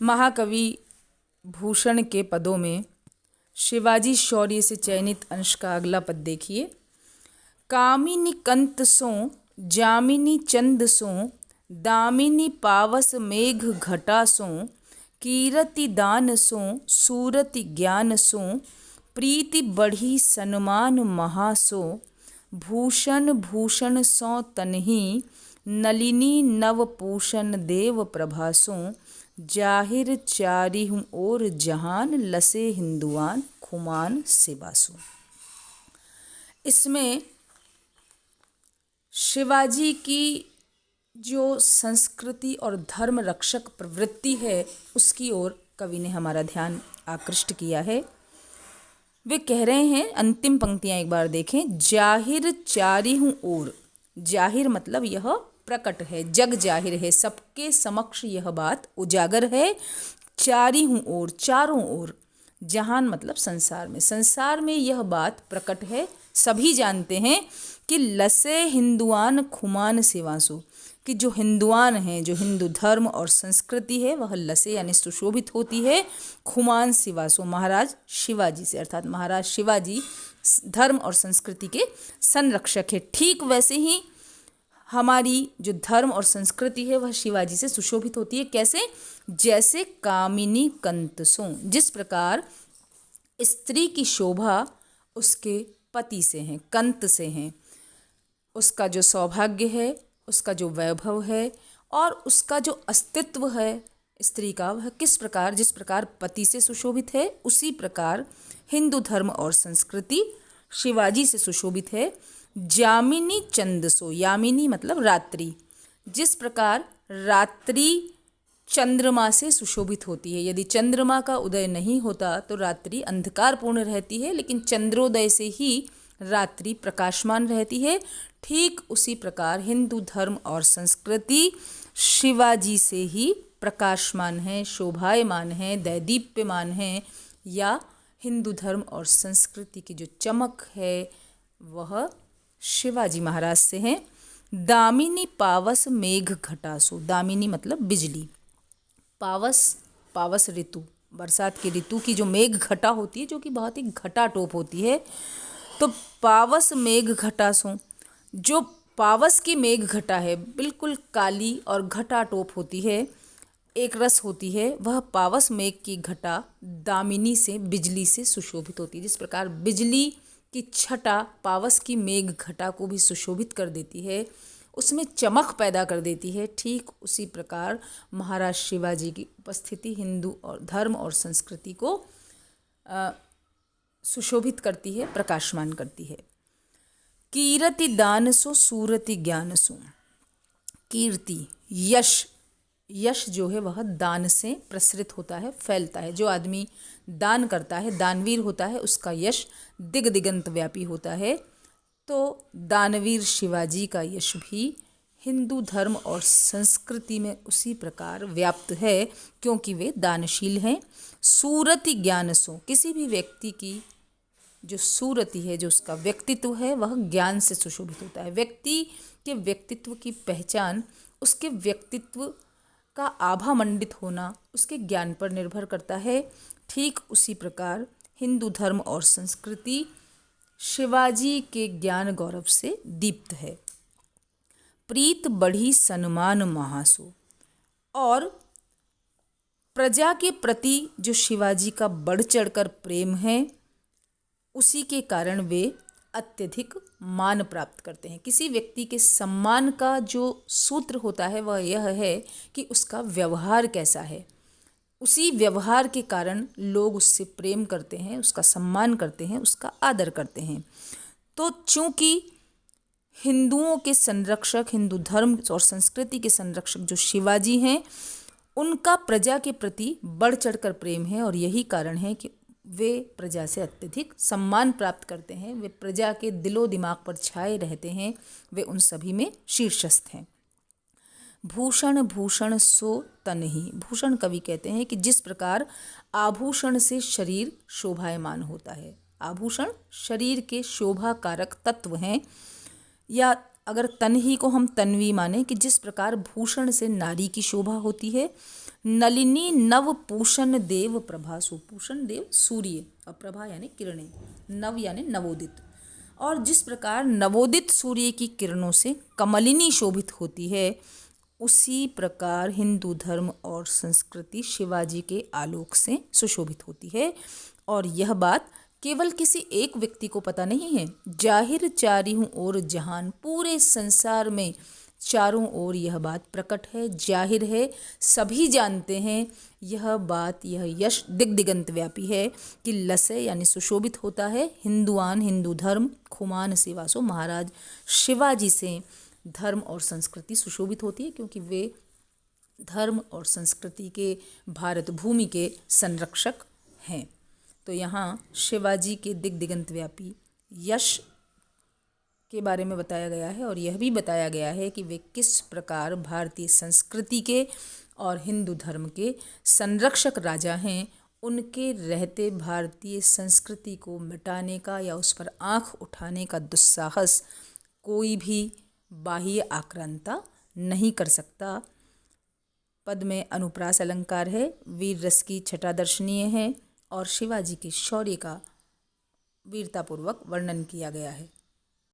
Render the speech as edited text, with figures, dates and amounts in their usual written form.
महाकवि भूषण के पदों में शिवाजी शौर्य से चयनित अंश का अगला पद देखिए। कामिनी कंत सो जामिनी चंद सो दामिनी पावस मेघ घटा सो कीरति दान सो सूरति ज्ञान सो प्रीति बढ़ी सन्मान महासो भूषण भूषण सो तनहि नलिनी नवपूषण देव प्रभासो जाहिर चारि हूँ और जहान लसे हिंदुआन खुमान सेबासो। इसमें शिवाजी की जो संस्कृति और धर्म रक्षक प्रवृत्ति है उसकी ओर कवि ने हमारा ध्यान आकृष्ट किया है। वे कह रहे हैं, अंतिम पंक्तियां एक बार देखें। जाहिर चारि हूँ और, जाहिर मतलब यह प्रकट है, जग जाहिर है, सबके समक्ष यह बात उजागर है। चारि हूँ और, चारों ओर, जहान मतलब संसार में, संसार में यह बात प्रकट है, सभी जानते हैं कि लसे हिंदुआन खुमान सेवासो, कि जो हिंदुआन हैं, जो हिंदू धर्म और संस्कृति है वह लसे यानी सुशोभित होती है खुमान सेवासो, महाराज शिवाजी से, अर्थात महाराज शिवाजी धर्म और संस्कृति के संरक्षक है। ठीक वैसे ही हमारी जो धर्म और संस्कृति है वह शिवाजी से सुशोभित होती है। कैसे? जैसे कामिनी कंतसों, जिस प्रकार स्त्री की शोभा उसके पति से है, कंत से है, उसका जो सौभाग्य है, उसका जो वैभव है और उसका जो अस्तित्व है स्त्री का, वह किस प्रकार, जिस प्रकार पति से सुशोभित है, उसी प्रकार हिंदू धर्म और संस्कृति शिवाजी से सुशोभित है। जामिनी चंदसो, यामिनी मतलब रात्रि, जिस प्रकार रात्रि चंद्रमा से सुशोभित होती है। यदि चंद्रमा का उदय नहीं होता तो रात्रि अंधकारपूर्ण रहती है, लेकिन चंद्रोदय से ही रात्रि प्रकाशमान रहती है। ठीक उसी प्रकार हिंदू धर्म और संस्कृति शिवाजी से ही प्रकाशमान है, शोभायमान है, दैदीप्यमान है, या हिंदू धर्म और संस्कृति की जो चमक है वह शिवाजी महाराज से है। दामिनी पावस मेघ घटासो, दामिनी मतलब बिजली, पावस, पावस ऋतु, बरसात की ऋतु की जो मेघ घटा होती है, जो कि बहुत ही घटा टोप होती है, तो पावस मेघ घटासो, जो पावस की मेघ घटा है बिल्कुल काली और घटा टोप होती है, एक रस होती है, वह पावस मेघ की घटा दामिनी से, बिजली से सुशोभित होती है। जिस प्रकार बिजली की छटा पावस की मेघ घटा को भी सुशोभित कर देती है, उसमें चमक पैदा कर देती है, ठीक उसी प्रकार महाराज शिवाजी की उपस्थिति हिंदू और धर्म और संस्कृति को सुशोभित करती है, प्रकाशमान करती है। कीरति दानसो सूरति ज्ञानसो, कीर्ति यश, यश जो है वह दान से प्रसरित होता है, फैलता है। जो आदमी दान करता है, दानवीर होता है, उसका यश दिग दिगंत व्यापी होता है। तो दानवीर शिवाजी का यश भी हिंदू धर्म और संस्कृति में उसी प्रकार व्याप्त है, क्योंकि वे दानशील हैं। सूरति ज्ञानसो, किसी भी व्यक्ति की जो सूरति है, जो उसका व्यक्तित्व है, वह ज्ञान से सुशोभित होता है। व्यक्ति के व्यक्तित्व की पहचान उसके व्यक्तित्व का आभा मंडित होना उसके ज्ञान पर निर्भर करता है। ठीक उसी प्रकार हिंदू धर्म और संस्कृति शिवाजी के ज्ञान गौरव से दीप्त है। प्रीत बढ़ी सन्मान महासो, और प्रजा के प्रति जो शिवाजी का बढ़ चढ़कर प्रेम है उसी के कारण वे अत्यधिक मान प्राप्त करते हैं। किसी व्यक्ति के सम्मान का जो सूत्र होता है वह यह है कि उसका व्यवहार कैसा है। उसी व्यवहार के कारण लोग उससे प्रेम करते हैं, उसका सम्मान करते हैं, उसका आदर करते हैं। तो चूंकि हिंदुओं के संरक्षक, हिंदू धर्म और संस्कृति के संरक्षक जो शिवाजी हैं, उनका प्रजा के प्रति बढ़ चढ़कर प्रेम है, और यही कारण है कि वे प्रजा से अत्यधिक सम्मान प्राप्त करते हैं। वे प्रजा के दिलो दिमाग पर छाए रहते हैं, वे उन सभी में शीर्षस्थ हैं। भूषण भूषण सो तनहि, भूषण कवि कहते हैं कि जिस प्रकार आभूषण से शरीर शोभायमान होता है, आभूषण शरीर के शोभा कारक तत्व हैं, या अगर तन ही को हम तन्वी माने कि जिस प्रकार भूषण से नारी की शोभा होती है, नलिनी नव पूषण देव प्रभासु, पूषण देव सूर्य और प्रभा यानी किरणें, नव यानी नवोदित, और जिस प्रकार नवोदित सूर्य की किरणों से कमलिनी शोभित होती है, उसी प्रकार हिंदू धर्म और संस्कृति शिवाजी के आलोक से सुशोभित होती है। और यह बात केवल किसी एक व्यक्ति को पता नहीं है, जाहिर चारियों ओर जहान, पूरे संसार में चारों ओर यह बात प्रकट है, जाहिर है, सभी जानते हैं यह बात, यह यश दिग्दिगंत व्यापी है कि लसय यानी सुशोभित होता है हिंदुआन, हिंदू धर्म, खुमान सिवासो, महाराज शिवाजी से धर्म और संस्कृति सुशोभित होती है, क्योंकि वे धर्म और संस्कृति के, भारत भूमि के संरक्षक हैं। तो यहाँ शिवाजी के दिग्दिगंत व्यापी यश के बारे में बताया गया है, और यह भी बताया गया है कि वे किस प्रकार भारतीय संस्कृति के और हिंदू धर्म के संरक्षक राजा हैं। उनके रहते भारतीय संस्कृति को मिटाने का या उस पर आँख उठाने का दुस्साहस कोई भी बाह्य आक्रांता नहीं कर सकता। पद में अनुप्रास अलंकार है, वीर रस की छटा दर्शनीय है और शिवाजी के शौर्य का वीरतापूर्वक वर्णन किया गया है।